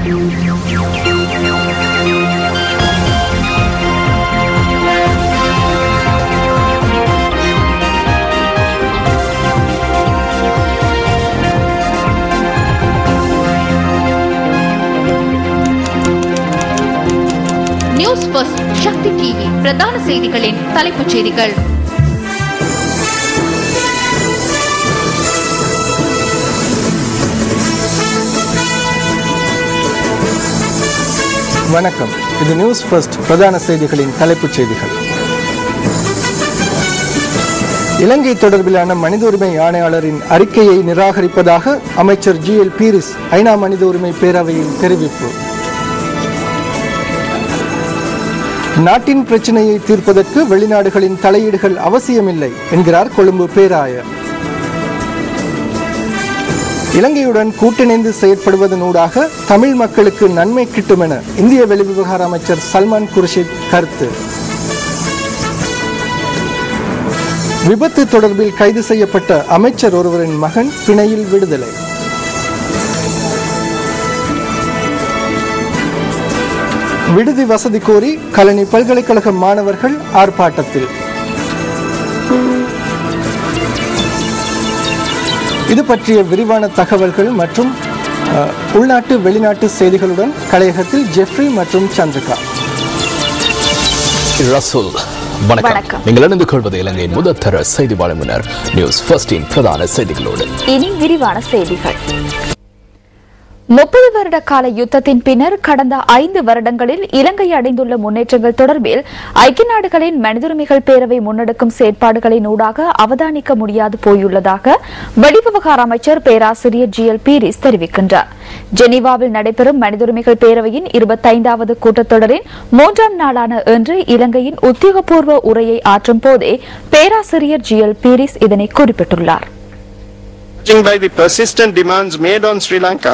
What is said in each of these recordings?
News first சக்தி TV பிரதான செய்திகளின் தலைப்புச் செய்திகள். வணக்கம். இது நியூஸ் ஃபர்ஸ்ட் பிரதான செய்திகளின் தலைப்புச் செய்திகள். இலங்கை தொடர்பிலான மனித உரிமை ஆணையாளரின் அறிக்கையை நிராகரிப்பதாக அமைச்சர் GL பீரிஸ் ஐநா மனித உரிமை பேரவையில் தெரிவிப்பு. நாட்டின் பிரச்சினையை தீர்ப்பதற்கு வெளிநாடுகளின் தலையீடுகள் அவசியமில்லை என்கிறார் கொழும்பு பேராயர். இலங்கையுடன் கூட்டிணைந்து செயற்படுவதனூடாக தமிழ் மக்களுக்கு நன்மை கிட்டும் என இந்திய வெளிவிவகார அமைச்சர் சல்மான் குர்ஷித் கருத்து. விபத்து தொடர்பில் கைது செய்யப்பட்ட அமைச்சர் ஒருவரின் மகன் பிணையில் விடுதலை. விடுதி வசதி கோரி கலனி பல்கலைக்கழக மாணவர்கள் ஆர்ப்பாட்டத்தில். இது பற்றிய விரிவான தகவல்கள் மற்றும் உள்நாட்டு வெளிநாட்டு செய்திகளுடன் கலையகத்தில் ஜெஃப்ரி மற்றும் சந்திரிகா. ரசூல் வணக்கம். நீங்கள் இணைந்து கொள்வது இலங்கையின் முதற்தர செய்தி வழங்குனர் நியூஸ் ஃபர்ஸ்டின் பிரதான செய்திகளோடு. இனி விரிவான செய்திகள். 30 வருட கால யுத்தத்தின் பின்னர் கடந்த 5 வருடங்களில் இலங்கை அடைந்துள்ள முன்னேற்றங்கள் தொடர்பில் ஐக்கிய நாடுகளின் மனித உரிமைகள் பேரவை முன்னெடுக்கும் செயற்பாடுகளின் ஊடாக அவதானிக்க முடியாது போயுள்ளதாக வெளிவிவகார அமைச்சர் பேராசிரியர் GL பீரிஸ் தெரிவிக்கின்றார். ஜெனீவாவில் நடைபெறும் மனித உரிமைகள் பேரவையின் 25வது கூட்டத்தொடரின் 3ஆம் நாளான இன்று இலங்கையின் உத்தியோகபூர்வ உரையை ஆற்றும் போதே பேராசிரியர் GL பீரிஸ் இதனை குறிப்பிட்டுள்ளார். By the persistent demands made on Sri Lanka,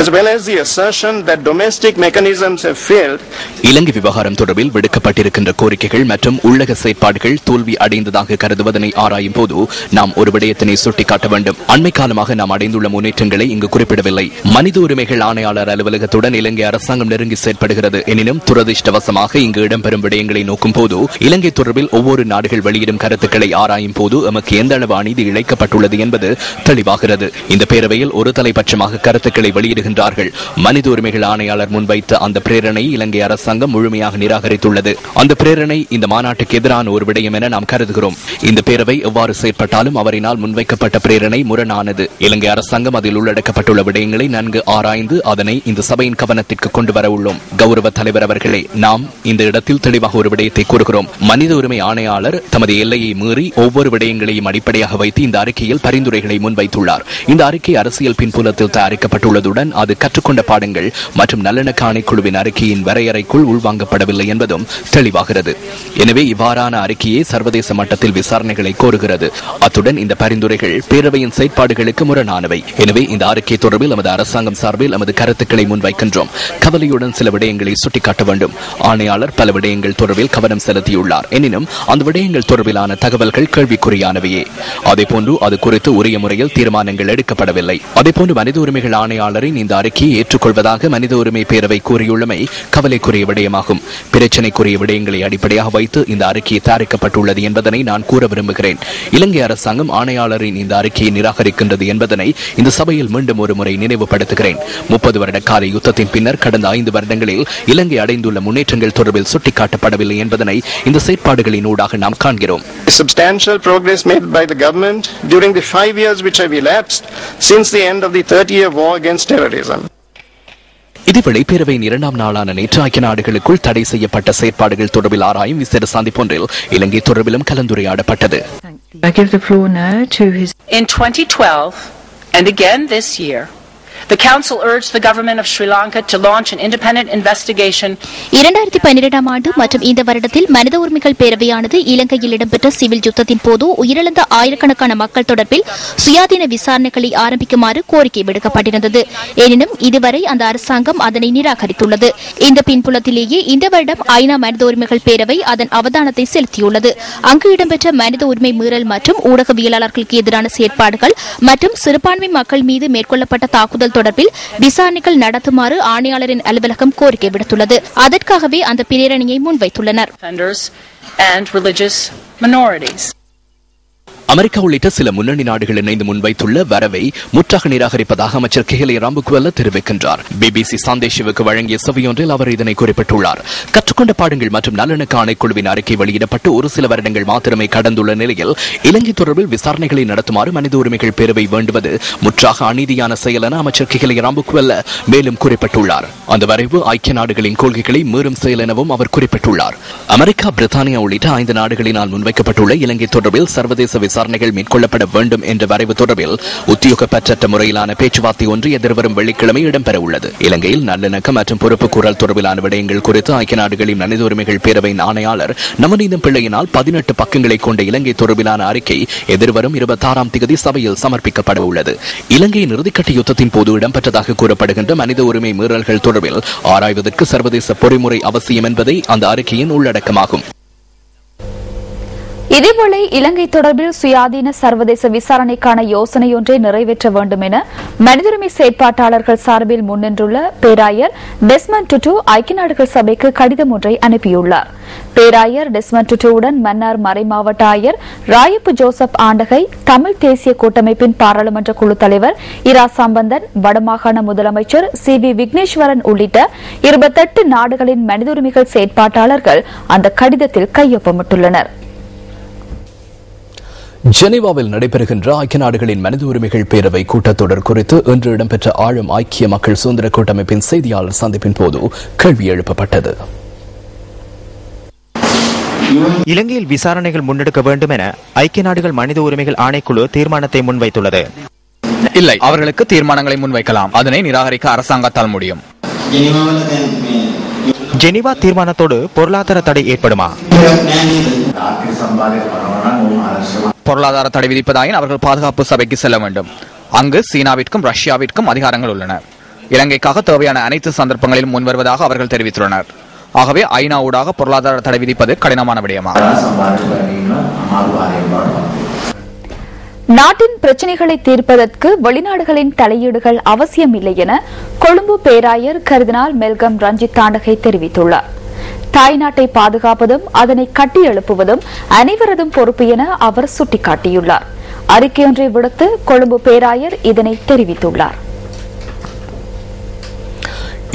as well as the assertion that domestic mechanisms have failed. இலங்கை விவகாரம் தொடர்பில் விடுக்கப்பட்டிருக்கின்ற கோரிக்கைகள் மற்றும் உள்ளக செயற்பாடுகள் தோல்வி அடைந்ததாக கருதுவதனை ஆராயும் போது நாம் ஒரு விடயத்தினை சுட்டிக்காட்ட வேண்டும். அண்மை காலமாக நாம் அடைந்துள்ள முன்னேற்றங்களை இங்கு குறிப்பிடவில்லை. மனித உரிமைகள் ஆணையாளர் அலுவலகத்துடன் இலங்கை அரசாங்கம் நெருங்கி செயற்படுகிறது. எனினும் துரதிருஷ்டவசமாக இங்கு இடம்பெறும் விடயங்களை நோக்கும் போது இலங்கை தொடர்பில் ஒவ்வொரு நாடுகள் வெளியிடும் கருத்துக்களை ஆராயும் போது எமக்கு எந்த அளவு அநீதி இழைக்கப்பட்டுள்ளது என்பது தெளிவாகிறது. இந்த பேரவையில் ஒரு தலைபட்சமாக கருத்துக்களை வெளியிடுகின்றார்கள். மனித உரிமைகள் ஆணையாளர் முன்வைத்த அந்த பிரேரணை இலங்கை அரசாங்கம் முழுமையாக நிராகரித்துள்ளது. அந்த பிரேரணை இந்த மாநாட்டுக்கு எதிரான ஒரு விடயம் என நாம் கருதுகிறோம். இந்த பேரவை எவ்வாறு செயற்பட்டாலும் அவரினால் முன்வைக்கப்பட்ட பிரேரணை முரணானது. இலங்கை அரசாங்கம் அதில் உள்ளடக்கப்பட்டுள்ள விடயங்களை நன்கு ஆராய்ந்து அதனை இந்த சபையின் கவனத்திற்கு கொண்டு வர உள்ளோம். கௌரவ தலைவர் அவர்களே, நாம் இந்த இடத்தில் தெளிவாக ஒரு விடயத்தை கூறுகிறோம். மனித உரிமை ஆணையாளர் தமது எல்லையை மீறி ஒவ்வொரு விடயங்களையும் அடிப்படையாக வைத்து இந்த அறிக்கையில் பரிந்துரைகளை வைத்துள்ளார். இந்த அறிக்கை அரசியல் பின்புலத்தில் தயாரிக்கப்பட்டுள்ளதுடன் அது கற்றுக்கொண்ட பாடங்கள் மற்றும் நல்லிணக்க ஆணைக்குழுவின் அறிக்கையின் வரையறைக்குள் உள்வாங்கப்படவில்லை என்பதும் தெளிவாகிறது. எனவே இவ்வாறான அறிக்கையை சர்வதேச மட்டத்தில் விசாரணைகளை கோருகிறது. அத்துடன் இந்த பரிந்துரைகள் பேரவையின் செயற்பாடுகளுக்கு முரணானவை. எனவே இந்த அறிக்கை தொடர்பில் நமது அரசாங்கம் சார்பில் நமது கருத்துக்களை முன்வைக்கின்றோம். கவலையுடன் சில விடயங்களை சுட்டிக்காட்ட வேண்டும். ஆணையாளர் பல விடயங்கள் தொடர்பில் கவனம் செலுத்தியுள்ளார். எனினும் அந்த விடயங்கள் தொடர்பிலான தகவல்கள் கேள்விக்குறியானவையே. அதேபோன்று அது குறித்து உரிய முறையில் தீர்மானங்கள் எடுக்கப்படவில்லை. அதேபோன்று மனித உரிமைகள் ஆணையாளரின் இந்த அறிக்கையை ஏற்றுக்கொள்வதாக மனித உரிமை பேரவை கூறியுள்ளமை கவலைக்குரிய விடயமாகும். பிரச்சினைக்குரிய விடயங்களை அடிப்படையாக வைத்து இந்த அறிக்கை தயாரிக்கப்பட்டுள்ளது என்பதனை நான் கூற விரும்புகிறேன். இலங்கை அரசாங்கம் ஆணையாளரின் இந்த அறிக்கையை நிராகரிக்கின்றது என்பதனை இந்த சபையில் மீண்டும் ஒரு முறை நினைவுபடுத்துகிறேன். 30 வருட கால யுத்தத்தின் பின்னர் கடந்த 5 வருடங்களில் இலங்கை அடைந்துள்ள முன்னேற்றங்கள் தொடர்பில் சுட்டிக்காட்டப்படவில்லை என்பதனை இந்த செயற்பாடுகளின் ஊடாக நாம் காண்கிறோம். Substantial progress made by the government during the 5 years which have elapsed since the end of the 30-year war against terrorism. இதேவேளை பேரவையின் 2ஆம் நாளான நேற்று ஐக்கிய நாடுகளுக்குள் தடை செய்யப்பட்ட செயற்பாடுகள் தொடர்பில் ஆராயும் விசேட சந்திப்பொன்றில் இலங்கை தொடர்பிலும் கலந்துரையாடப்பட்டது. In 2012 and again this year, the Council urged the government of Sri Lanka to launch an independent investigation. 2012ஆம் ஆண்டு மற்றும் இந்த வருடத்தில் மனித உரிமைகள் பேரவையானது இலங்கையில் இடம்பெற்ற சிவில் யுத்தத்தின் போது உயிரிழந்த ஆயிரக்கணக்கான மக்கள் தொடர்பில் சுயாதீன விசாரணைகளை ஆரம்பிக்குமாறு கோரிக்கை விடுக்கப்பட்டிருந்தது. எனினும் இதுவரை அந்த அரசாங்கம் அதனை நிராகரித்துள்ளது. இந்த பின்புலத்திலேயே இந்த வருடம் ஐநா மனித உரிமைகள் பேரவை அதன் அவதானத்தை செலுத்தியுள்ளது. அங்கு இடம்பெற்ற மனித உரிமை மீறல் மற்றும் ஊடகவியலாளர்களுக்கு எதிரான செயற்பாடுகள் மற்றும் சிறுபான்மை மக்கள் மீது மேற்கொள்ளப்பட்ட தாக்குதல் தொடர்பில் விசாரணைகள் நடத்துமாறு ஆணையாளரின் அலுவலகம் கோரிக்கை விடுத்துள்ளது. அதற்காகவே அந்த பிரேரணையை முன்வைத்துள்ளனர். அமெரிக்கா உள்ளிட்ட சில முன்னணி நாடுகள் இணைந்து முன்வைத்துள்ள வரவை முற்றாக நிராகரிப்பதாக அமைச்சர் கெஹலே ராம்புக்வெல்ல தெரிவிக்கின்றார். பிபிசி சந்தேஷுவுக்கு வழங்கிய செவியொன்றில் அவர் இதனை குறிப்பிட்டுள்ளார். கற்றுக்கொண்ட பாடங்கள் மற்றும் நல்லிணக்க ஆணைக்குழுவின் அறிக்கை வெளியிடப்பட்டு ஒரு சில வருடங்கள் மாத்திரமே கடந்துள்ள நிலையில் இலங்கை தொடர்பில் விசாரணைகளை நடத்துமாறு மனித உரிமைகள் பேரவை வேண்டுவது முற்றாக அநீதியான செயல் என அமைச்சர் கெஹலே ராம்புக்வெல்ல மேலும் குறிப்பிட்டுள்ளார். அந்த வரைவு ஐக்கிய நாடுகளின் கொள்கைகளை மீறும் செயல் எனவும் அவர் குறிப்பிட்டுள்ளார். அமெரிக்கா, பிரித்தானியா உள்ளிட்ட 5 நாடுகளினால் முன்வைக்கப்பட்டுள்ள இலங்கை தொடர்பில் சர்வதேச விசாரணைகள் மேற்கொள்ளப்பட வேண்டும் என்ற வரைவு தொடர்பில் உத்தியோகப்பற்ற முறையிலான பேச்சுவார்த்தை ஒன்று எதிர்வரும் வெள்ளிக்கிழமை இடம்பெற உள்ளது. இலங்கையில் நல்லிணக்கம் மற்றும் பொறுப்புக்கூறல் தொடர்பிலான விடயங்கள் குறித்து ஐக்கிய நாடுகளின் மனித உரிமைகள் பேரவையின் ஆணையாளர் நவநீதம் பிள்ளையினால் 18 பக்கங்களை கொண்ட இலங்கை தொடர்பிலான அறிக்கை எதிர்வரும் 26ஆம் தேதி சபையில் சமர்ப்பிக்கப்பட உள்ளது. இலங்கையின் இறுதிக்கட்ட யுத்தத்தின் போது இடம்பெற்றதாக கூறப்படுகின்ற மனித உரிமை மீறல்கள் தொடர்பில் ஆராய்வதற்கு சர்வதேச பொறிமுறை அவசியம் என்பதை அந்த அறிக்கையின் உள்ளடக்கமாகும். இதேவேளை இலங்கை தொடர்பில் சுயாதீன சர்வதேச விசாரணைக்கான யோசனையொன்றை நிறைவேற்ற வேண்டும் என மனிதுரிமை செயற்பாட்டாளர்கள் சார்பில் முன்னின்றுள்ள பேராயர் டெஸ்மண்ட் டுட்டு ஐக்கிய நாடுகள் சபைக்கு கடிதம் ஒன்றை அனுப்பியுள்ளார். பேராயர் டெஸ்மண்ட் டுட்டுவுடன் மன்னார் மறைமாவட்ட ஆயர் ராயப்பு ஜோசப் ஆண்டகை, தமிழ் தேசிய கூட்டமைப்பின் பாராளுமன்ற குழு தலைவர் இரா சம்பந்தன், வடமாகாண முதலமைச்சர் CV விக்னேஸ்வரன் உள்ளிட்ட 28 நாடுகளின் மனித உரிமைகள் செயற்பாட்டாளர்கள் அந்த கடிதத்தில் கையொப்பமிட்டுள்ளனர். ஜெனீவாவில் நடைபெறுகின்ற ஐக்கிய நாடுகளின் மனித உரிமைகள் பேரவை கூட்டத்தொடர் குறித்து இன்று இடம்பெற்ற ஆளும் ஐக்கிய மக்கள் சுதந்திர கூட்டமைப்பின் செய்தியாளர் சந்திப்பின் போது கேள்வி எழுப்பப்பட்டது. இலங்கையில் விசாரணைகள் முன்னெடுக்க வேண்டும் என ஐக்கிய நாடுகள் மனித உரிமைகள் ஆணைக்குழு தீர்மானத்தை முன்வைத்துள்ளது. இல்லை, அவர்களுக்கு தீர்மானங்களை முன்வைக்கலாம், அதனை நிராகரிக்க அரசாங்கத்தால் முடியும். ஜெனீவா தீர்மானத்தோடு பொருளாதார தடை ஏற்படுமா? பொருளாதார தடை விதிப்பதாயின் அவர்கள் பாதுகாப்பு சபைக்கு செல்ல வேண்டும். அங்கு சீனாவிற்கும் ரஷ்யாவிற்கும் அதிகாரங்கள் உள்ளன. இலங்கைக்காக தேவையான அனைத்து சந்தர்ப்பங்களிலும் முன்வருவதாக அவர்கள் தெரிவித்துள்ளனர். ஆகவே ஐநா ஊடாக பொருளாதார தடை விதிப்பது கடினமான விடயமா? நாட்டின் பிரச்சினைகளை தீர்ப்பதற்கு வெளிநாடுகளின் தலையீடுகள் அவசியமில்லை என கொழும்பு பேராயர் கர்தினால் மெல்கம் ரஞ்சித் தாண்டகை தெரிவித்துள்ளார். தாய்நாட்டை பாதுகாப்பதும் அதனை கட்டியெழுப்புவதும் அனைவரதும் பொறுப்பு என அவர் சுட்டிக்காட்டியுள்ளார். அறிக்கையொன்றை விடுத்து கொழும்பு பேராயர் இதனை தெரிவித்துள்ளார்.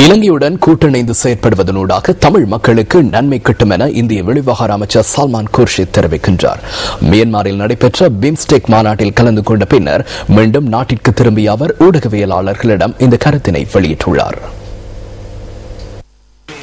இலங்கையுடன் கூட்டிணைந்து செயற்படுவதனூடாக தமிழ் மக்களுக்கு நன்மை கிட்டும் என இந்திய வெளிவிவகார அமைச்சர் சல்மான் குர்ஷித் தெரிவிக்கின்றார். மியான்மரில் நடைபெற்ற பிம்ஸ்டெக் மாநாட்டில் கலந்து கொண்ட பின்னர் மீண்டும் நாட்டிற்கு திரும்பிய அவர் ஊடகவியலாளர்களிடம் இந்த கருத்தினை வெளியிட்டுள்ளார்.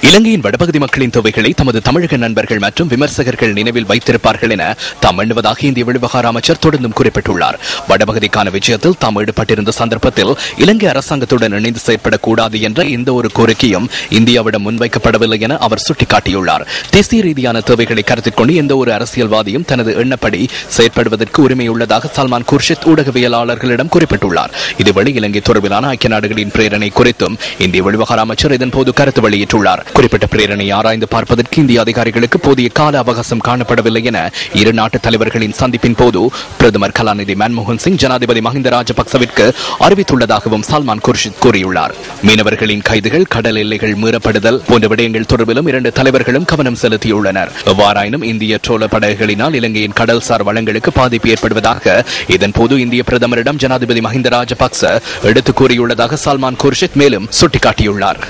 இலங்கையின் வடபகுதி மக்களின் தேவைகளை தமது தமிழக நண்பர்கள் மற்றும் விமர்சகர்கள் நினைவில் வைத்திருப்பார்கள் என தாம் எண்ணுவதாக இந்திய வெளிவிவகார அமைச்சர் தொடர்ந்தும் குறிப்பிட்டுள்ளார். வடபகுதிக்கான விஜயத்தில் தாம் ஈடுபட்டிருந்த சந்தர்ப்பத்தில் இலங்கை அரசாங்கத்துடன் இணைந்து செயற்படக்கூடாது என்ற எந்த ஒரு கோரிக்கையும் இந்தியாவிடம் முன்வைக்கப்படவில்லை என அவர் சுட்டிக்காட்டியுள்ளார். தேசிய ரீதியான தேவைகளை கருத்தில் கொண்டு எந்த ஒரு அரசியல்வாதியும் தனது எண்ணப்படி செயற்படுவதற்கு உரிமையுள்ளதாக சல்மான் குர்ஷித் ஊடகவியலாளர்களிடம் குறிப்பிட்டுள்ளார். இதுவரை இலங்கை தொடர்பிலான ஐக்கிய நாடுகளின் பிரேரணை குறித்தும் இந்திய வெளிவிவகார அமைச்சர் இதன்போது கருத்து வெளியிட்டுள்ளார். குறிப்பிட்ட பிரேரணை ஆராய்ந்து பார்ப்பதற்கு இந்திய அதிகாரிகளுக்கு போதிய கால அவகாசம் காணப்படவில்லை என இரு நாட்டு தலைவர்களின் சந்திப்பின் போது பிரதமர் கலாநிதி மன்மோகன் சிங் ஜனாதிபதி மஹிந்த ராஜபக்சவிற்கு அறிவித்துள்ளதாகவும் சல்மான் குர்ஷித் கூறியுள்ளார். மீனவர்களின் கைதுகள், கடல் எல்லைகள் மீறப்படுதல் போன்ற விடயங்கள் தொடர்பிலும் 2 தலைவர்களும் கவனம் செலுத்தியுள்ளனர். எவ்வாறாயினும் இந்திய ட்ரோலர் படகுகளினால் இலங்கையின் கடல்சார் வளங்களுக்கு பாதிப்பு ஏற்படுவதாக இதன்போது இந்திய பிரதமரிடம் ஜனாதிபதி மஹிந்த ராஜபக்ச எடுத்துக் கூறியுள்ளதாக சல்மான் குர்ஷித் மேலும் சுட்டிக்காட்டியுள்ளார்.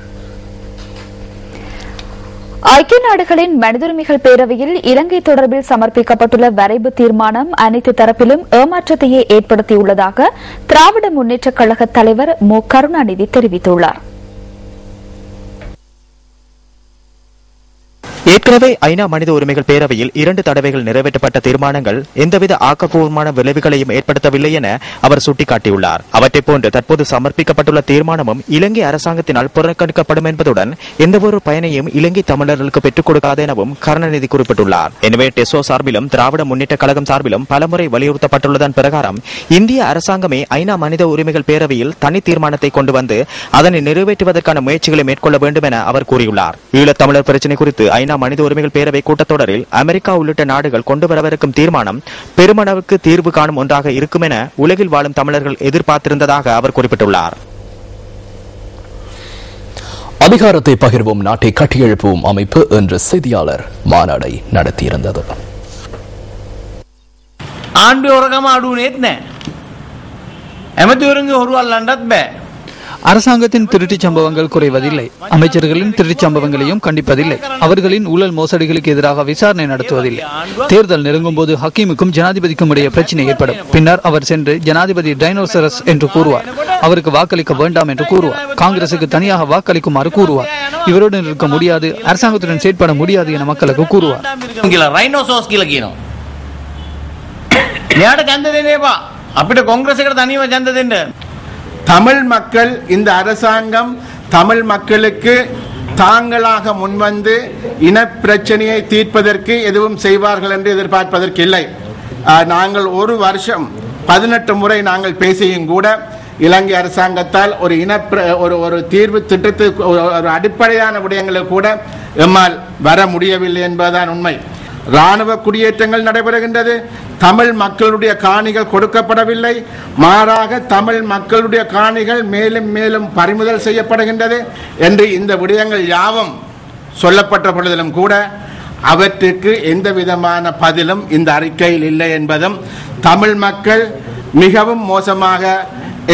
ஐக்கிய நாடுகளின் மனிதுரிமைகள் பேரவையில் இலங்கை தொடர்பில் சமர்ப்பிக்கப்பட்டுள்ள வரைவு தீர்மானம் அனைத்து தரப்பிலும் ஏமாற்றத்தையே ஏற்படுத்தியுள்ளதாக திராவிட முன்னேற்றக் கழக தலைவர் மு கருணாநிதி தெரிவித்துள்ளார். ஏற்கனவே ஐநா மனித உரிமைகள் பேரவையில் 2 தடவைகள் நிறைவேற்றப்பட்ட தீர்மானங்கள் எந்தவித ஆக்கப்பூர்வமான விளைவுகளையும் ஏற்படுத்தவில்லை என அவர் சுட்டிக்காட்டியுள்ளார். அவற்றை போன்று தற்போது சமர்ப்பிக்கப்பட்டுள்ள தீர்மானமும் இலங்கை அரசாங்கத்தினால் புறக்கணிக்கப்படும் என்பதுடன் எந்தவொரு பயனையும் இலங்கை தமிழர்களுக்கு பெற்றுக் கொடுக்காது எனவும் கருணாநிதி குறிப்பிட்டுள்ளார். எனவே டெசோ சார்பிலும் திராவிட முன்னேற்ற கழகம் சார்பிலும் பலமுறை வலியுறுத்தப்பட்டுள்ளதன் பிரகாரம் இந்திய அரசாங்கமே ஐநா மனித உரிமைகள் பேரவையில் தனி தீர்மானத்தை கொண்டு வந்து அதனை நிறைவேற்றுவதற்கான முயற்சிகளை மேற்கொள்ள வேண்டும் என அவர் கூறியுள்ளார். ஈழத்தமிழர் பிரச்சினை குறித்து ஐநா மனித உரிமைகள் பேரவை கூட்டத்தொடரில் அமெரிக்கா உள்ளிட்ட நாடுகள் கொண்டு வரவிருக்கும் தீர்மானம் பெருமளவுக்கு தீர்வு காணும் ஒன்றாக இருக்கும் என உலகில் வாழும் தமிழர்கள் எதிர்பார்த்திருந்ததாக அவர் குறிப்பிட்டுள்ளார். அதிகாரத்தை பகிர்வோம், நாட்டை கட்டியெழுப்புவோம் அமைப்பு இன்று செய்தியாளர் மாநாடை நடத்தியிருந்தது. அரசாங்கத்தின் திருட்டுச் சம்பவங்கள் குறைவதில்லை. அமைச்சர்களின் திருட்டுச் சம்பவங்களையும் கண்டிப்பதில்லை. அவர்களின் ஊழல் மோசடிகளுக்கு எதிராக விசாரணை நடத்துவதில்லை. தேர்தல் நெருங்கும் போது ஹக்கீமுக்கும் ஜனாதிபதிக்கும் இடையே பிரச்சனை ஏற்படும். பின்னர் அவர் சென்று ஜனாதிபதி டைனோசரஸ் என்று கூறுவார். அவருக்கு வாக்களிக்க வேண்டாம் என்று கூறுவார். காங்கிரசுக்கு தனியாக வாக்களிக்குமாறு கூறுவார். இவருடன் இருக்க முடியாது, அரசாங்கத்துடன் செயற்பட முடியாது என மக்களுக்கு கூறுவார். தமிழ் மக்கள், இந்த அரசாங்கம் தமிழ் மக்களுக்கு தாங்களாக முன்வந்து இனப்பிரச்சனையை தீர்ப்பதற்கு எதுவும் செய்வார்கள் என்று எதிர்பார்ப்பதற்கு இல்லை. நாங்கள் ஒரு வருஷம் 18 முறை நாங்கள் பேசியும் கூட இலங்கை அரசாங்கத்தால் ஒரு தீர்வு திட்டத்துக்கு ஒரு அடிப்படையான விடயங்களுக்கு கூட எம்மால் வர முடியவில்லை என்பதுதான் உண்மை. இராணுவ குடியேற்றங்கள் நடைபெறுகின்றது. தமிழ் மக்களுடைய காணிகள் கொடுக்கப்படவில்லை. மாறாக தமிழ் மக்களுடைய காணிகள் மேலும் மேலும் பறிமுதல் செய்யப்படுகின்றது என்று இந்த விடயங்கள் யாவும் சொல்லப்பட்ட பொழுதிலும் கூட அவற்றுக்கு எந்த விதமான பதிலும் இந்த அறிக்கையில் இல்லை என்பதும், தமிழ் மக்கள் மிகவும் மோசமாக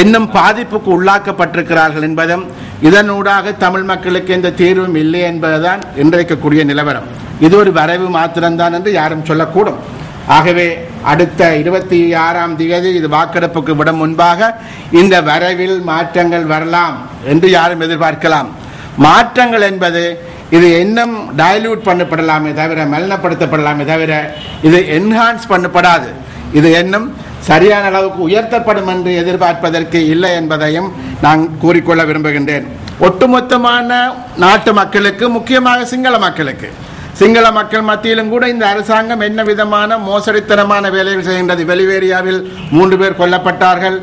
இன்னும் பாதிப்புக்கு உள்ளாக்கப்பட்டிருக்கிறார்கள் என்பதும், இதனூடாக தமிழ் மக்களுக்கு எந்த தீர்வும் இல்லை என்பதுதான் இன்றைக்கக்கூடிய நிலவரம். இது ஒரு வரைவு மாத்திரம்தான் என்று யாரும் சொல்லக்கூடும். ஆகவே அடுத்த 26ஆம் தேதி இது வாக்கெடுப்புக்கு விடும் முன்பாக இந்த வரைவில் மாற்றங்கள் வரலாம் என்று யாரும் எதிர்பார்க்கலாம். மாற்றங்கள் என்பது இது இன்னும் டைல்யூட் பண்ணப்படலாமே தவிர, மலினப்படுத்தப்படலாமே தவிர இது என்ஹான்ஸ் பண்ணப்படாது. இது இன்னும் சரியான அளவுக்கு உயர்த்தப்படும் என்று எதிர்பார்ப்பதற்கு இல்லை என்பதையும் நான் கூறிக்கொள்ள விரும்புகின்றேன். ஒட்டுமொத்தமான நாட்டு மக்களுக்கு, முக்கியமாக சிங்கள மக்கள் மத்தியிலும் கூட இந்த அரசாங்கம் என்ன விதமான மோசடித்தனமான வேலைகள் செய்கின்றது. வெளிவேரியாவில் 3 பேர் கொல்லப்பட்டார்கள்.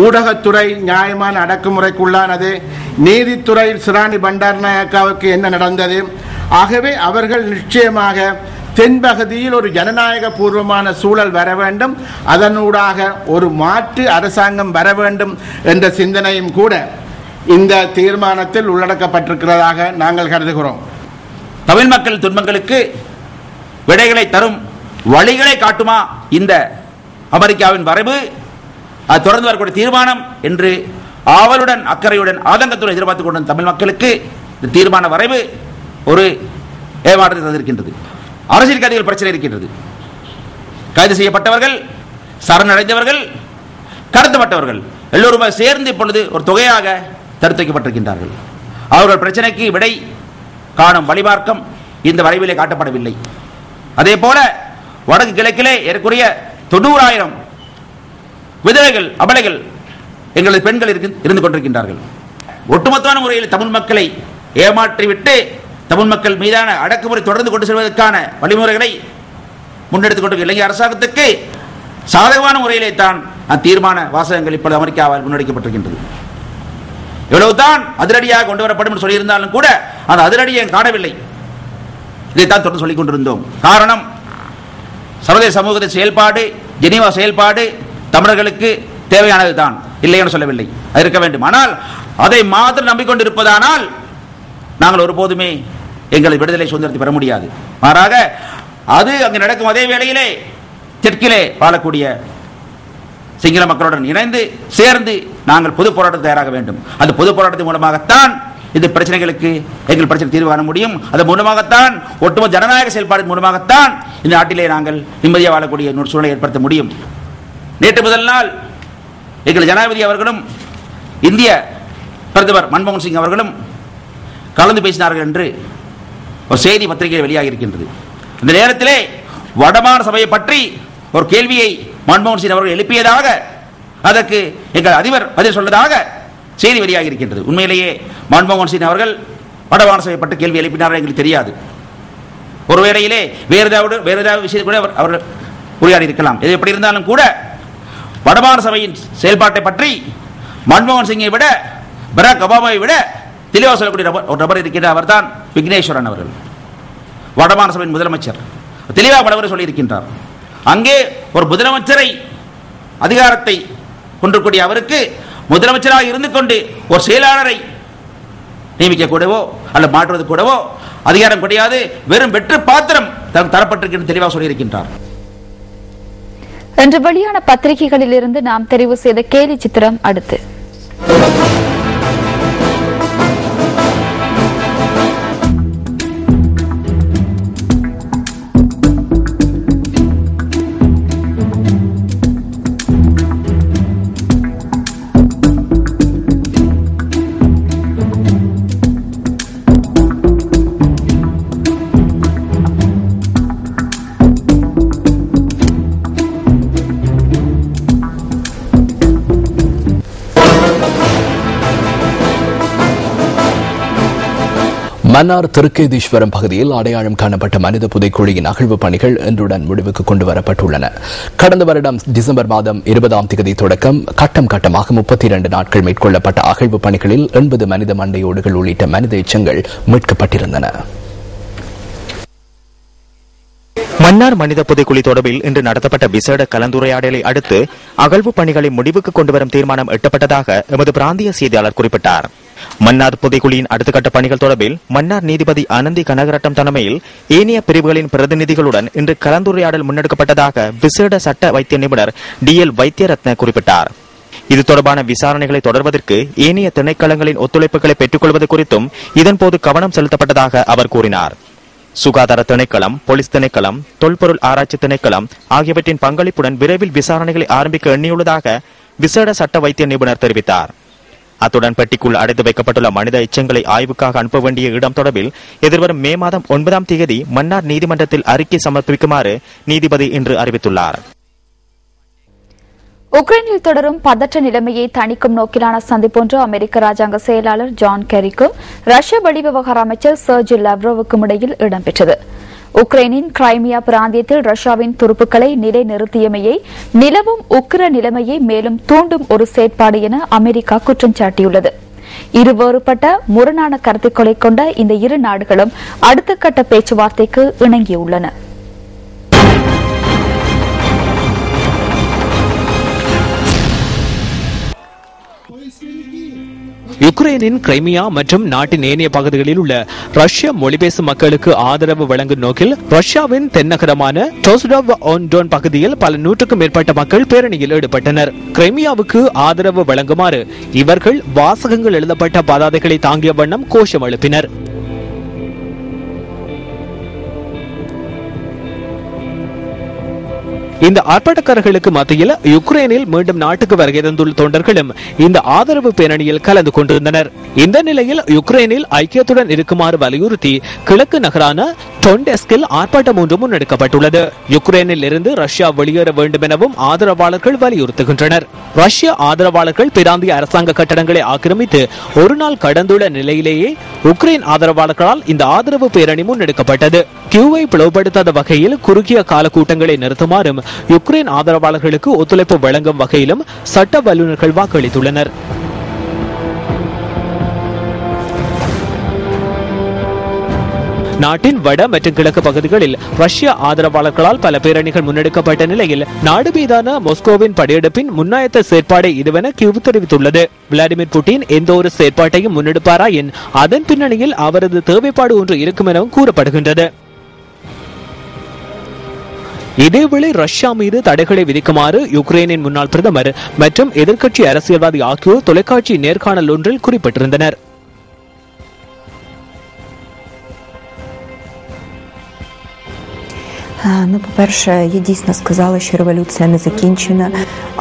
ஊடகத்துறை நியாயமான அடக்குமுறைக்குள்ளானது. நீதித்துறை சிராணி பண்டாரநாயக்காவுக்கு என்ன நடந்தது. ஆகவே அவர்கள் நிச்சயமாக தென்பகுதியில் ஒரு ஜனநாயக பூர்வமான சூழல் வர வேண்டும், அதனூடாக ஒரு மாற்று அரசாங்கம் வர வேண்டும் என்ற சிந்தனையும் கூட இந்த தீர்மானத்தில் உள்ளடக்கப்பட்டிருக்கிறதாக நாங்கள் கருதுகிறோம். தமிழ் மக்கள் துன்பங்களுக்கு விடைகளை தரும் வழிகளை காட்டுமா இந்த அமெரிக்காவின் வரைவு, அது தொடர்ந்து வரக்கூடிய தீர்மானம் என்று ஆவலுடன், அக்கறையுடன், ஆதங்கத்துடன் எதிர்பார்த்துக் கொண்ட தமிழ் மக்களுக்கு இந்த தீர்மான வரைவு ஒரு ஏமாற்றத்தை தந்திருக்கின்றது. அரசியல் கைதிகள் பிரச்சனை இருக்கின்றது. கைது செய்யப்பட்டவர்கள், சரணடைந்தவர்கள், கடத்தப்பட்டவர்கள் எல்லோருமே சேர்ந்து இப்பொழுது ஒரு தொகையாக தடுத்து வைக்கப்பட்டிருக்கின்றார்கள். அவர்கள் பிரச்சனைக்கு விடை காணும் வழிமார்க்கம் இந்த வரைவிலே காட்டப்படவில்லை. அதே போல வடக்கு கிழக்கிலே ஏறக்குறைய 90,000 விதவைகள், அபலைகள், எங்களது பெண்கள் இருந்து கொண்டிருக்கின்றார்கள். ஒட்டுமொத்தமான முறையில் தமிழ் மக்களை ஏமாற்றிவிட்டு தமிழ் மக்கள் மீதான அடக்குமுறை தொடர்ந்து கொண்டு செல்வதற்கான வழிமுறைகளை முன்னெடுத்துக் கொண்டிருக்கிற இலங்கை அரசாங்கத்துக்கு சாதகமான முறையிலே தான் தீர்மான வாசகங்கள் இப்பொழுது அமெரிக்காவால் முன்னெடுக்கப்பட்டிருக்கின்றது. எவ்வளவுதான் அதிரடியாக கொண்டு வரப்படும் என்று சொல்லியிருந்தாலும் கூட அந்த அதிரடியை காணவில்லை. இதைத்தான் தொடர்ந்து சொல்லிக் கொண்டிருந்தோம். காரணம், சர்வதேச சமூகத்தின் செயல்பாடு, ஜெனீவா செயல்பாடு தமிழர்களுக்கு தேவையானது தான், இல்லை என்று சொல்லவில்லை, அது இருக்க வேண்டும். ஆனால் அதை மாத்திரம் நம்பிக்கொண்டிருப்பதானால் நாங்கள் ஒருபோதுமே எங்களது விடுதலை சுதந்திரத்தை பெற முடியாது. மாறாக அது அங்கு நடக்கும் அதே வேளையிலே தெற்கிலே வாழக்கூடிய சிங்கள மக்களுடன் இணைந்து சேர்ந்து நாங்கள் பொது போராட்டத்தை தயாராக வேண்டும். அந்த பொது போராட்டத்தின் மூலமாகத்தான் இந்த பிரச்சனைகளுக்கு எங்கள் பிரச்சனை தீர்வு காண முடியும். அதன் மூலமாகத்தான் ஒட்டுமொத்த ஜனநாயக செயல்பாடு மூலமாகத்தான் இந்த நாட்டிலே நாங்கள் நிம்மதியாக வாழக்கூடிய ஒரு சூழலை ஏற்படுத்த முடியும். நேற்று முதல் நாள் எங்கள் ஜனாதிபதி அவர்களும் இந்திய பிரதமர் மன்மோகன் சிங் அவர்களும் கலந்து பேசினார்கள் என்று ஒரு செய்தி பத்திரிகை வெளியாகி இருக்கின்றது. இந்த நேரத்திலே வடமாகாண சபையை பற்றி ஒரு கேள்வியை மன்மோகன் சிங் அவர்கள் எழுப்பியதாக, அதற்கு எங்கள் அதிபர் பதில் சொன்னதாக செய்தி வெளியாகி இருக்கின்றது. உண்மையிலேயே மன்மோகன் சிங் அவர்கள் வடமாகாண சபையை பற்றி கேள்வி எழுப்பினார்கள் எங்களுக்கு தெரியாது. ஒருவேளையிலே வேறு ஏதாவது விஷயத்தை கூட அவர்கள் உரையாடி இருக்கலாம். இது எப்படி இருந்தாலும் கூட வடமாகாண சபையின் செயல்பாட்டை பற்றி மன்மோகன் சிங்கை விட, பராக் ஒபாமாவை விட தெளிவாக சொல்லக்கூடிய ஒரு நபர் இருக்கின்ற அவர் தான் விக்னேஸ்வரன் அவர்கள், வடமாகாண சபையின் முதலமைச்சர். தெளிவாக பலவரை சொல்லியிருக்கின்றார். அங்கே ஒரு முதலமைச்சரை அதிகாரத்தை கொண்டிருக்கூடிய அவருக்கு முதலமைச்சராக இருந்து கொண்டு ஒரு செயலாளரை நியமிக்க கூடவோ அல்ல மாற்றுவது கூடவோ அதிகாரம் கிடையாது. வெறும் வெற்று பாத்திரம் தரப்பட்டிருக்கின்ற தெளிவாக சொல்லியிருக்கின்றார். இன்று வெளியான பத்திரிகைகளில் இருந்து நாம் தெரிவு செய்த கேலி சித்திரம் அடுத்து. மன்னார் திருக்கேதீஸ்வரம் பகுதியில் அடையாளம் காணப்பட்ட மனித புதைக்குழியின் அகழ்வு பணிகள் இன்றுடன் முடிவுக்கு கொண்டு வரப்பட்டுள்ளன. கடந்த வருடம் டிசம்பர் மாதம் 20ஆம் தேதி தொடக்கம் கட்டம் கட்டமாக 32 நாட்கள் மேற்கொள்ளப்பட்ட அகழ்வு பணிகளில் 80 மனித மண்டையோடுகள் உள்ளிட்ட மனித எச்சங்கள் மீட்கப்பட்டிருந்தன. மன்னார் மனித புதைக்குழி தொடர்பில் இன்று நடத்தப்பட்ட விசேட கலந்துரையாடலை அடுத்து அகழ்வு பணிகளை முடிவுக்கு கொண்டுவரும் தீர்மானம் எட்டப்பட்டதாக எமது பிராந்திய செய்தியாளர் குறிப்பிட்டார். மன்னார் புதைக்குழியின் அடுத்த கட்ட பணிகள் தொடர்பில் மன்னார் நீதிபதி அனந்தி கனகரட்டம் தலைமையில் ஏனைய பிரிவுகளின் பிரதிநிதிகளுடன் இன்று கலந்துரையாடல் முன்னெடுக்கப்பட்டதாக விசேட சட்ட வைத்திய நிபுணர் DL வைத்தியரத்ன குறிப்பிட்டார். இது தொடர்பான விசாரணைகளை தொடர்வதற்கு ஏனைய திணைக்களங்களின் ஒத்துழைப்புகளை பெற்றுக் கொள்வது குறித்தும் இதன்போது கவனம் செலுத்தப்பட்டதாக அவர் கூறினார். சுகாதார திணைக்களம், போலீஸ் திணைக்களம், தொல்பொருள் ஆராய்ச்சி திணைக்களம் ஆகியவற்றின் பங்களிப்புடன் விரைவில் விசாரணைகளை ஆரம்பிக்க எண்ணியுள்ளதாக விசேட சட்ட வைத்திய நிபுணர் தெரிவித்தார். அத்துடன் பெட்டிக்குள் அடைத்து வைக்கப்பட்டுள்ள மனித எச்சங்களை ஆய்வுக்காக அனுப்ப வேண்டிய இடம் தொடர்பில் எதிர்வரும் மே மாதம் 9ஆம் தேதி மன்னார் நீதிமன்றத்தில் அறிக்கை சமர்ப்பிக்குமாறு நீதிபதி இன்று அறிவித்துள்ளார். உக்ரைனில் தொடரும் பதற்ற நிலைமையை தணிக்கும் நோக்கிலான சந்திப்பொன்று அமெரிக்க ராஜாங்க செயலாளர் ஜான் கெரிக்கும் ரஷ்ய வெளிவிவகார அமைச்சர் சர்ஜி லாவ்ரோவுக்கும் இடையில் இடம்பெற்றது. உக்ரைனின் கிரைமியா பிராந்தியத்தில் ரஷ்யாவின் துருப்புக்களை நிலைநிறுத்தியமையை நிலவும் உக்கிர நிலைமையை மேலும் தூண்டும் ஒரு செயற்பாடு என அமெரிக்கா குற்றம் சாட்டியுள்ளது. இருவேறுபட்ட முரணான கருத்துக்களை கொண்ட இந்த இரு நாடுகளும் அடுத்த கட்ட பேச்சுவார்த்தைக்கு இணங்கியுள்ளன. யுக்ரைனின் கிரைமியா மற்றும் நாட்டின் ஏனைய பகுதிகளில் உள்ள ரஷ்ய மொழி பேசும் மக்களுக்கு ஆதரவு வழங்கும் நோக்கில் ரஷ்யாவின் தென்னகரமான டோஸ்டோவ் ஆன் டோன் பகுதியில் பல நூற்றுக்கும் மேற்பட்ட மக்கள் பேரணியில் ஈடுபட்டனர். கிரைமியாவுக்கு ஆதரவு வழங்குமாறு இவர்கள் வாசகங்கள் எழுதப்பட்ட பதாதைகளை தாங்கிய வண்ணம் கோஷம் எழுப்பினர். இந்த ஆர்ப்பாட்டக்காரர்களுக்கு மத்தியில் யுக்ரைனில் மீண்டும் நாட்டுக்கு வருகை தந்துள்ள தொண்டர்களும் இந்த ஆதரவு பேரணியில் கலந்து கொண்டிருந்தனர். இந்த நிலையில் யுக்ரைனில் ஐக்கியத்துடன் இருக்குமாறு வலியுறுத்தி கிழக்கு நகரான டொன்டெஸ்கில் ஆர்ப்பாட்டம் ஒன்று முன்னெடுக்கப்பட்டுள்ளது. யுக்ரைனில் இருந்து ரஷ்யா வெளியேற வேண்டும் எனவும் ஆதரவாளர்கள் வலியுறுத்துகின்றனர். ரஷ்ய ஆதரவாளர்கள் பிராந்திய அரசாங்க கட்டடங்களை ஆக்கிரமித்து ஒரு நாள் கடந்துள்ள நிலையிலேயே உக்ரைன் ஆதரவாளர்களால் இந்த ஆதரவு பேரணி முன்னெடுக்கப்பட்டது. கியூவை பிளவுபடுத்தாத வகையில் குறுகிய கால கூட்டங்களை நிறுத்துமாறும் யுக்ரைன் ஆதரவாளர்களுக்கு ஒத்துழைப்பு வழங்கும் வகையிலும் சட்ட வல்லுநர்கள் வாக்களித்துள்ளனர். நாட்டின் வட மற்றும் கிழக்கு பகுதிகளில் ரஷ்ய ஆதரவாளர்களால் பல பேரணிகள் முன்னெடுக்கப்பட்ட நிலையில் நாடு மீதான மாஸ்கோவின் படையெடுப்பின் முன்னாயத்த செயற்பாடை இதுவென கியூ தெரிவித்துள்ளது. விளாடிமிர் புட்டின் எந்த ஒரு செயற்பாட்டையும் முன்னெடுப்பாராயின் அதன் பின்னணியில் அவரது தேவைப்பாடு ஒன்று இருக்கும் எனவும் கூறப்படுகின்றது. இதேவேளை ரஷ்யா மீது தடைகளை விதிக்குமாறு யுக்ரைனின் முன்னாள் பிரதமர் மற்றும் எதிர்க்கட்சி அரசியல்வாதி ஆகியோர் தொலைக்காட்சி நேர்காணல் ஒன்றில் குறிப்பிட்டிருந்தனர். Ну, по-перше, я дійсно сказала, що революція не закінчена,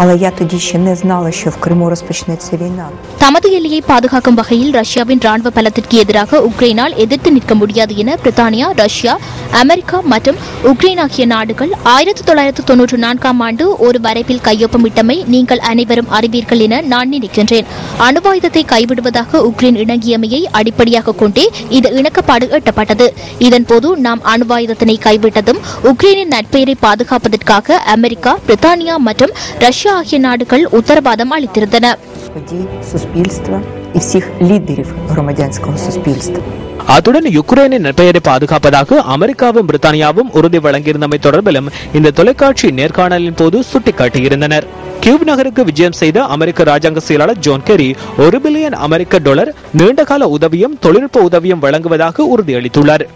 але я тоді ще не знала, що в Криму розпочнеться війна. தமது எல்லையை பாதுகாக்கும் வகையில் ரஷ்யாவின் ராணுவ பலத்திற்கு எதிராக உக்ரைனால் எதிர்த்து நிற்க முடியாது என பிரித்தானியா, ரஷ்யா, அமெரிக்கா மற்றும் உக்ரைன் ஆகிய நாடுகள் 1994ஆம் ஆண்டு ஒரு வரைவில் கையொப்பமிட்டமை நீங்கள் அனைவரும் அறிவீர்கள் என நான் நினைக்கின்றேன். அணுவாயுதத்தை கைவிடுவதாக உக்ரைன் இணங்கியமையை அடிப்படையாக கொண்டே இந்த இணக்கப்பாடு எட்டப்பட்டது. இதன்போது நாம் அணுவாயுதத்தினை கைவிட்டதும் உக்ரைனின் நட்பெயரை பாதுகாப்பதற்காக அமெரிக்கா, பிரித்தானியா மற்றும் ரஷ்யா ஆகிய நாடுகள் உத்தரவாதம் அளித்திருந்தன. Подій суспільства и всех лидеров громадянского суспільства. அத்துடன் யுக்ரைனின் பெயரை பாதுகாப்பதாக அமெரிக்காவும் பிரித்தானியாவும் உறுதி வழங்கியிருந்தமை தொடர்பிலும் இந்த தொலைக்காட்சி நேர்காணலின் போது சுட்டிக்காட்டியிருந்தனர். கியூப் நகருக்கு விஜயம் செய்த அமெரிக்க ராஜாங்க செயலாளர் ஜான் கெரி $1 பில்லியன் அமெரிக்க நீண்டகால உதவியும் தொழில்நுட்ப உதவியும் வழங்குவதாக உறுதியளித்துள்ளார்.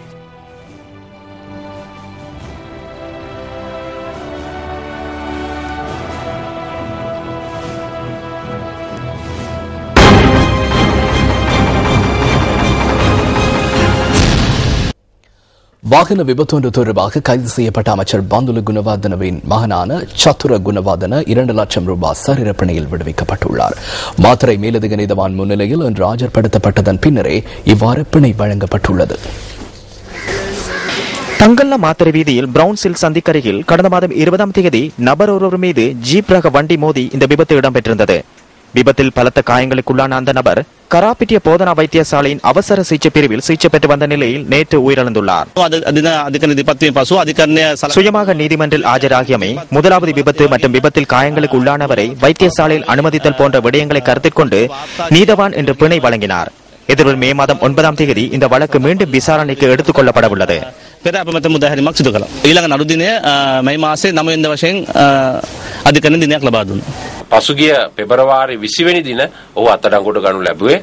வாகன விபத்தொன்று தொடர்பாக கைது செய்யப்பட்ட அமைச்சர் பந்துல குணவர்தனவின் மகனான சத்துர குணவர்தன 2 லட்சம் ரூபாய் சரீரப்பிணையில் விடுவிக்கப்பட்டுள்ளார். மாத்திரை மேலதிக நீதவான் முன்னிலையில் இன்று ஆஜர்படுத்தப்பட்டதன் பின்னரே இவ்வாறு பிணை வழங்கப்பட்டுள்ளது. தங்கல்ல மாத்திரை வீதியில் பிரவுன் சில் சந்திக்கரையில் கடந்த மாதம் 20ஆம் தேதி நபர் ஒருவர் மீது ஜீப் ரக வண்டி மோதி இந்த விபத்து இடம்பெற்றிருந்தது. விபத்தில் பலத்த காயங்களுக்குள்ளான அந்த நபர் கராப்பிட்டிய போதனா வைத்தியசாலையின் அவசர சிகிச்சை பிரிவில் சிகிச்சை பெற்று வந்த நிலையில் நேற்று உயிரிழந்துள்ளார். சுயமாக நீதிமன்றில் ஆஜராகியமை, முதலாவது விபத்து மற்றும் விபத்தில் காயங்களுக்கு உள்ளானவரை வைத்தியசாலையில் அனுமதித்தல் போன்ற விடயங்களை கருத்தில் கொண்டு நீதவான் என்று பிணை வழங்கினார். எதிர்வரும் மே மாதம் 9ஆம் தேதி இந்த வழக்கு மீண்டும் விசாரணைக்கு எடுத்துக் கொள்ளப்பட உள்ளது. පසුගිය පෙබරවාරි 20 වෙනි දින ඔහු අත්අඩංගුවට ගනු ලැබුවේ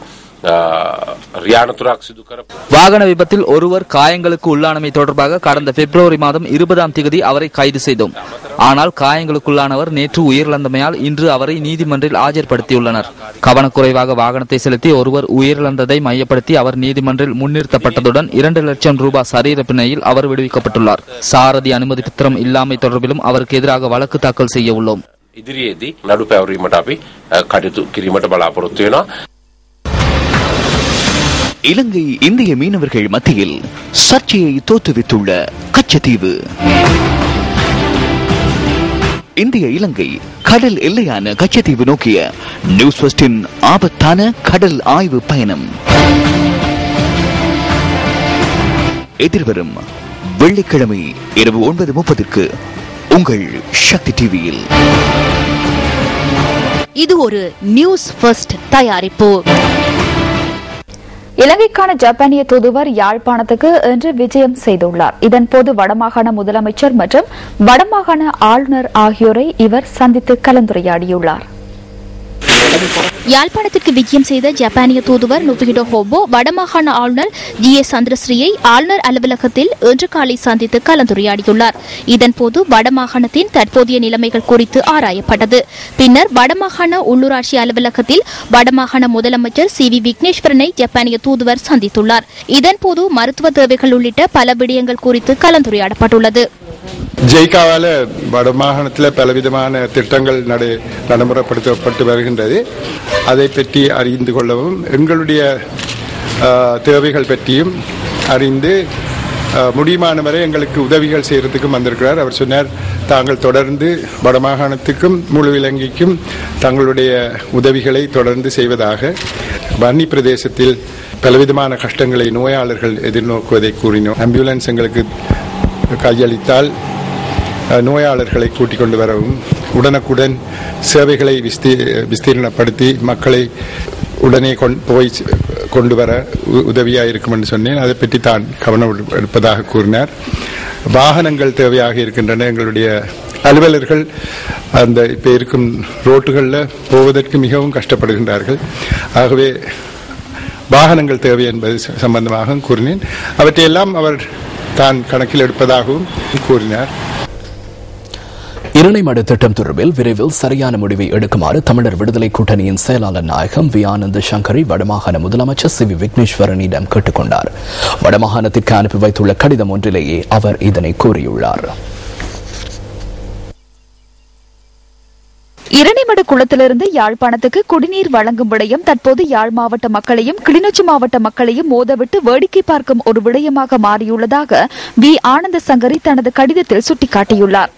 ரியானத்துராக் சிது கர வாகன விபத்தில் ஒருவர் காயங்களுக்கு உள்ளானமை தொடர்பாக கடந்த பிப்ரவரி மாதம் 20ஆம் தேதி அவரை கைது செய்தோம். ஆனால் காயங்களுக்குள்ளானவர் நேற்று உயிரிழந்தமையால் இன்று அவரை நீதிமன்றில் ஆஜர்படுத்தியுள்ளனர். கவனக்குறைவாக வாகனத்தை செலுத்தி ஒருவர் உயிரிழந்ததை மையப்படுத்தி அவர் நீதிமன்றில் முன்னிறுத்தப்பட்டதுடன் 2 லட்சம் ரூபாய் சரீர பிணையில் அவர் விடுவிக்கப்பட்டுள்ளார். சாரதி அனுமதி பத்திரம் இல்லாமை தொடர்பிலும் அவருக்கு எதிராக வழக்கு தாக்கல் செய்ய உள்ளோம். ඉදිරියේදී නඩු පැවරීමට අපි කටයුතු කිරීමට බලාපොරොත්තු වෙනවා. இலங்கை இந்திய மீனவர்கள் மத்தியில் சர்ச்சையை தோற்றுவித்துள்ள கச்சத்தீவு. இந்திய இலங்கை கடல் எல்லையான கச்சத்தீவு நோக்கிய நியூஸ் ஃபர்ஸ்டின் ஆபத்தான கடல் ஆய்வு பயணம் எதிர்வரும் வெள்ளிக்கிழமை இரவு 9:30க்கு உங்கள் சக்தி டிவியில். இது ஒரு நியூஸ் ஃபர்ஸ்ட் தயாரிப்பு. இலங்கைக்கான ஜப்பானிய தூதுவர் யாழ்ப்பாணத்துக்கு இன்று விஜயம் செய்துள்ளார். இதன்போது வடமாகாண முதலமைச்சர் மற்றும் வடமாகாண ஆளுநர் ஆகியோரை இவர் சந்தித்து கலந்துரையாடியுள்ளார். யாழ்ப்பாணத்திற்கு விஜயம் செய்த ஜப்பானிய தூதுவர் நுபிஹிடோ ஹோபோ வடமாகாண ஆளுநர் GS சந்திரஸ்ரீயை ஆளுநர் அலுவலகத்தில் இன்று காலை சந்தித்து கலந்துரையாடியுள்ளார். இதன்போது வடமாகாணத்தின் தற்போதைய நிலைமைகள் குறித்து ஆராயப்பட்டது. பின்னர் வடமாகாண உள்ளூராட்சி அலுவலகத்தில் வடமாகாண முதலமைச்சர் CV விக்னேஸ்வரனை ஜப்பானிய தூதுவர் சந்தித்துள்ளார். இதன்போது மருத்துவ தேவைகள் உள்ளிட்ட பல விடயங்கள் குறித்து கலந்துரையாடப்பட்டுள்ளது. ஜெய்காவால வடமாகாணத்தில் பலவிதமான திட்டங்கள் நடைமுறைப்படுத்தப்பட்டு வருகின்றது. அதை பற்றி அறிந்து கொள்ளவும் எங்களுடைய தேவைகள் பற்றியும் அறிந்து முடியுமான வரை எங்களுக்கு உதவிகள் செய்யறதுக்கும் வந்திருக்கிறார். அவர் சொன்னார், தாங்கள் தொடர்ந்து வடமாகாணத்துக்கும் முழு இலங்கைக்கும் தங்களுடைய உதவிகளை தொடர்ந்து செய்வதாக. வன்னி பிரதேசத்தில் பலவிதமான கஷ்டங்களை நோயாளர்கள் எதிர்நோக்குவதை கூறினோம். ஆம்புலன்ஸ் எங்களுக்கு கையளித்தால் நோயாளர்களை கூட்டிக் கொண்டு வரவும், உடனுக்குடன் சேவைகளை விஸ்தீர்ணப்படுத்தி மக்களை உடனே போய் கொண்டு வர உதவியாக இருக்கும் என்று சொன்னேன். அதை பற்றி தான் கவனம் எடுப்பதாக கூறினார். வாகனங்கள் தேவையாக இருக்கின்றன. எங்களுடைய அலுவலர்கள் அந்த இப்போ இருக்கும் ரோட்டுகளில் போவதற்கு மிகவும் கஷ்டப்படுகின்றார்கள். ஆகவே வாகனங்கள் தேவை என்பது சம்பந்தமாக கூறினேன். அவற்றையெல்லாம் அவர் தான் கணக்கில் எடுப்பதாகவும் கூறினார். இரணைமடு திட்டம் தொடர்பில் விரைவில் சரியான முடிவை எடுக்குமாறு தமிழர் விடுதலை கூட்டணியின் செயலாளர் நாயகம் வி ஆனந்த சங்கரை வடமாகாண முதலமைச்சர் CV விக்னேஸ்வரனிடம் கேட்டுக் கொண்டார். வடமாகாணத்திற்கு அனுப்பி வைத்துள்ள கடிதம் ஒன்றிலேயே அவர் இதனை கூறியுள்ளார். இரணைமடு குளத்திலிருந்து யாழ்ப்பாணத்துக்கு குடிநீர் வழங்கும் விடயம் தற்போது யாழ் மாவட்ட மக்களையும் கிளிநொச்சி மாவட்ட மக்களையும் மோதவிட்டு வேடிக்கை பார்க்கும் ஒரு விடயமாக மாறியுள்ளதாக வி ஆனந்த சங்கரி தனது கடிதத்தில் சுட்டிக்காட்டியுள்ளார்.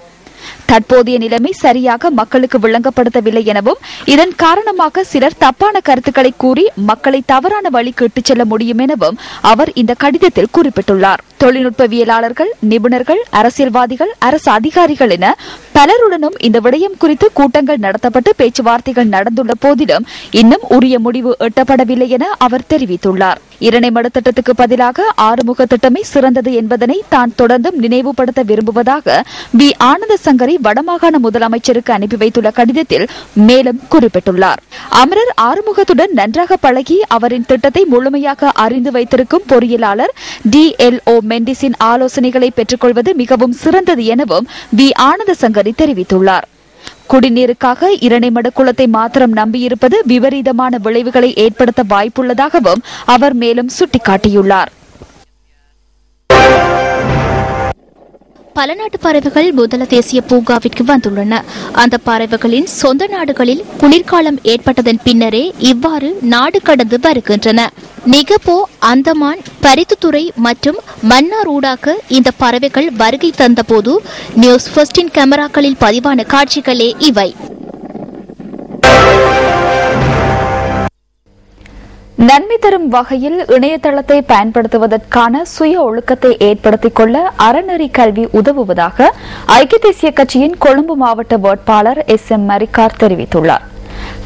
தற்போதைய நிலைமை சரியாக மக்களுக்கு விளங்கப்படுத்தவில்லை எனவும் இதன் காரணமாக சிலர் தப்பான கருத்துக்களை கூறி மக்களை தவறான வழிக்கு இட்டுச் செல்ல முடியும் எனவும் அவர் இந்த கடிதத்தில் குறிப்பிட்டுள்ளார். தொழில்நுட்பவியலாளர்கள், நிபுணர்கள், அரசியல்வாதிகள், அரசு அதிகாரிகள் என பலருடனும் இந்த விடயம் குறித்து கூட்டங்கள் நடத்தப்பட்டு பேச்சுவார்த்தைகள் நடந்துள்ள போதிலும் இன்னும் உரிய முடிவு எட்டப்படவில்லை என அவர் தெரிவித்துள்ளார். இரணைமடு திட்டத்துக்கு பதிலாக ஆறுமுக திட்டமே சிறந்தது என்பதனை தான் தொடர்ந்தும் நினைவுபடுத்த விரும்புவதாக வி. ஆனந்த சங்கரி வடமாகாண முதலமைச்சருக்கு அனுப்பி வைத்துள்ள கடிதத்தில் மேலும் குறிப்பிட்டுள்ளார். அமரர் ஆறுமுகத்துடன் நன்றாக பழகி அவரின் திட்டத்தை முழுமையாக அறிந்து வைத்திருக்கும் பொறியியலாளர் DLO மெண்டிஸின் ஆலோசனைகளை பெற்றுக்கொள்வது மிகவும் சிறந்தது எனவும் வி. ஆனந்த சங்கரி தெரிவித்துள்ளார். குடிநீருக்காக இரணைமடு குளத்தை மாத்திரம் நம்பியிருப்பது விபரீதமான விளைவுகளை ஏற்படுத்த வாய்ப்புள்ளதாகவும் அவர் மேலும் சுட்டிக்காட்டியுள்ளார். பல நாட்டு பறவைகள் முதல தேசிய பூங்காவிற்கு வந்துள்ளன. அந்த பறவைகளின் சொந்த நாடுகளில் குளிர்காலம் ஏற்பட்டதன் பின்னரே இவ்வாறு நாடு கடந்து வருகின்றன. நிகபோ, அந்தமான், பரித்துத்துறை மற்றும் மன்னார் ஊடாக இந்த பறவைகள் வருகை தந்தபோது நியூஸ் ஃபர்ஸ்டின் கேமராக்களில் பதிவான காட்சிகளே இவை. நன்மை தரும் வகையில் இணையதளத்தை பயன்படுத்துவதற்கான சுய ஒழுக்கத்தை ஏற்படுத்திக் கொள்ள அறநெறி கல்வி உதவுவதாக ஐக்கிய தேசிய கட்சியின் கொழும்பு மாவட்ட வேட்பாளர் SM மரிக்கார் தெரிவித்துள்ளார்.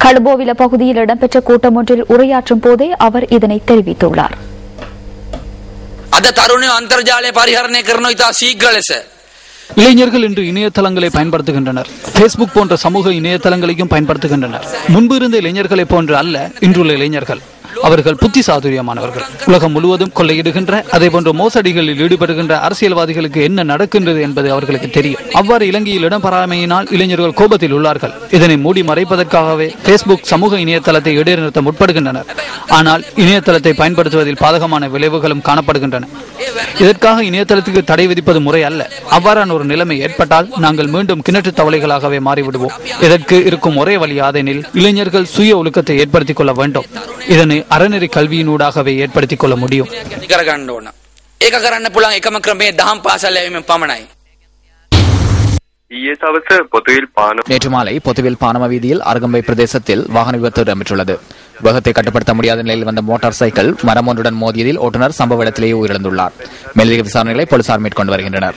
கழுபோவில பகுதியில் இடம்பெற்ற கூட்டம் ஒன்றில் உரையாற்றும் போதே அவர் இதனை தெரிவித்துள்ளார். இளைஞர்கள் இன்று இணையதளங்களை பயன்படுத்துகின்றனர். பேஸ்புக் போன்ற சமூக இணையதளங்களையும் பயன்படுத்துகின்றனர். முன்பு இருந்த இளைஞர்களை போன்று அல்ல இன்றுள்ள இளைஞர்கள். அவர்கள் புத்தி சாதுரியமானவர்கள். உலகம் முழுவதும் கொள்ளையிடுகின்ற அதேபோன்ற மோசடிகளில் ஈடுபடுகின்ற அரசியல்வாதிகளுக்கு என்ன நடக்கின்றது என்பது அவர்களுக்கு தெரியும். அவ்வாறு இலங்கையில் இடம்பெறாமையினால் இளைஞர்கள் கோபத்தில் உள்ளார்கள். இதனை மூடி மறைப்பதற்காகவே பேஸ்புக் சமூக இணையதளத்தை இடைநிறுத்த முற்படுகின்றனர். ஆனால் இணையதளத்தை பயன்படுத்துவதில் பாதகமான விளைவுகளும் காணப்படுகின்றன. இதற்காக இணையதளத்துக்கு தடை விதிப்பது முறை அல்ல. அவ்வாறான ஒரு நிலைமை ஏற்பட்டால் நாங்கள் மீண்டும் கிணற்று தவளைகளாகவே மாறிவிடுவோம். இதற்கு இருக்கும் ஒரே வழி யாதெனில் இளைஞர்கள் சுய ஒழுக்கத்தை ஏற்படுத்திக் கொள்ள வேண்டும். இதனை அறநெறி கல்வியினூடாகவே ஏற்படுத்திக் கொள்ள முடியும். நேற்று மாலை பொத்துவில் பானம வீதியில் அருகம்பை பிரதேசத்தில் வாகன விபத்து இடம்பெற்றுள்ளது. வேகத்தை கட்டுப்படுத்த முடியாத நிலையில் வந்த மோட்டார் சைக்கிள் மரம் ஒன்றுடன் மோதியதில் ஓட்டுநர் சம்பவ இடத்திலேயே உயிரிழந்துள்ளார். மேலதிக விசாரணைகளை போலீசார் மேற்கொண்டு வருகின்றனர்.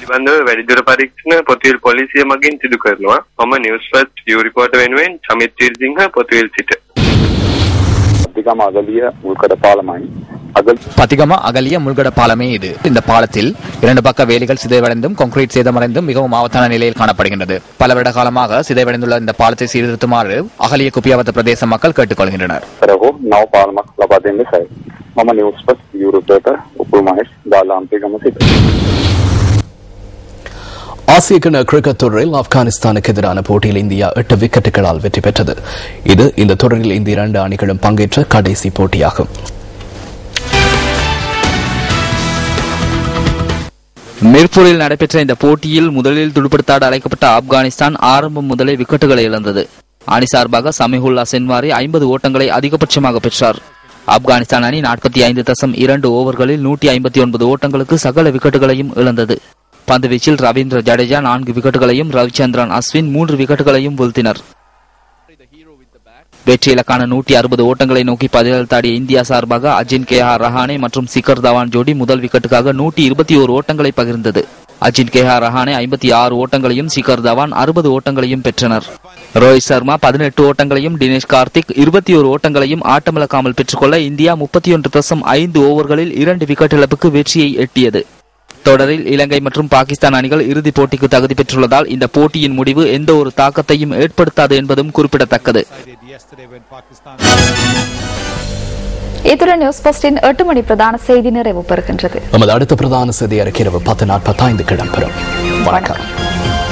பத்திகம அகலிய முள்கட பாலமே இது. இந்த பாலத்தில் இரண்டு பக்க வேலிகள் சிதைவடைந்தும் கான்கிரீட் சேதமடைந்தும் மிகவும் ஆபத்தான நிலையில் காணப்படுகின்றது. பல வருட காலமாக சிதைவடைந்துள்ள இந்த பாலத்தை சீர்திருத்துமாறு அகலிய குப்பியாவத்த பிரதேச மக்கள் கேட்டுக் கொள்கின்றனர். ஆசிய கிண்ண கிரிக்கெட் தொடரில் ஆப்கானிஸ்தானுக்கு எதிரான போட்டியில் இந்தியா 8 விக்கெட்டுகளால் வெற்றி பெற்றது. இது இந்த தொடரில் இந்த இரண்டு அணிகளும் பங்கேற்ற கடைசி போட்டியாகும். மிர்பூரில் நடைபெற்ற இந்த போட்டியில் முதலில் துடுப்படுத்தாட அழைக்கப்பட்ட ஆப்கானிஸ்தான் ஆரம்பம் முதலே விக்கெட்டுகளை இழந்தது. அணி சார்பாக சமிஹுல்லா சென்வாரி 50 ஓட்டங்களை அதிகபட்சமாக பெற்றார். ஆப்கானிஸ்தான் அணி 45.2 ஓவர்களில் 159 ஓட்டங்களுக்கு சகல விக்கெட்டுகளையும் இழந்தது. பந்துவீச்சில் ரவீந்திர ஜடேஜா 4 விக்கெட்டுகளையும் ரவிச்சந்திரன் அஸ்வின் 3 விக்கெட்டுகளையும் வீழ்த்தினர். வெற்றி இலக்கான 160 ஓட்டங்களை நோக்கி பதிலளித்தாடிய இந்தியா சார்பாக அஜின்கேயா ரஹானே மற்றும் சிக்கர் தவான் ஜோடி முதல் விக்கெட்டுக்காக 121 ஓட்டங்களை பகிர்ந்தது. அஜின்கேயா ரஹானே 56 ஓட்டங்களையும் சிக்கர் தவான் 60 ஓட்டங்களையும் பெற்றனர். ரோஹித் சர்மா 18 ஓட்டங்களையும் தினேஷ் கார்த்திக் 21 ஓட்டங்களையும் ஆட்டமிழக்காமல் பெற்றுக்கொள்ள இந்தியா 31.5 ஓவர்களில் 2 விக்கெட் இழப்புக்கு வெற்றியை எட்டியது. தொடரில் இலங்கை மற்றும் பாகிஸ்தான் அணிகள் இறுதிப் போட்டிக்கு தகுதி பெற்றுள்ளதால் இந்த போட்டியின் முடிவு எந்த ஒரு தாக்கத்தையும் ஏற்படுத்தாது என்பதும் குறிப்பிடத்தக்கது. இத்துடன் நியூஸ் ஃபர்ஸ்டின் 8 மணி பிரதான செய்தி நிறைவு பெறுகின்றது. நமது அடுத்த பிரதான செய்தி அறிக்கை இரவு 10:45 இடம்பெறும். வணக்கம்.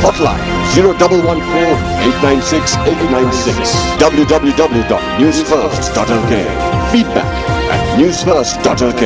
Hotline 0148968896 www.newsfirst.lk. Feedback at newsfirst.lk.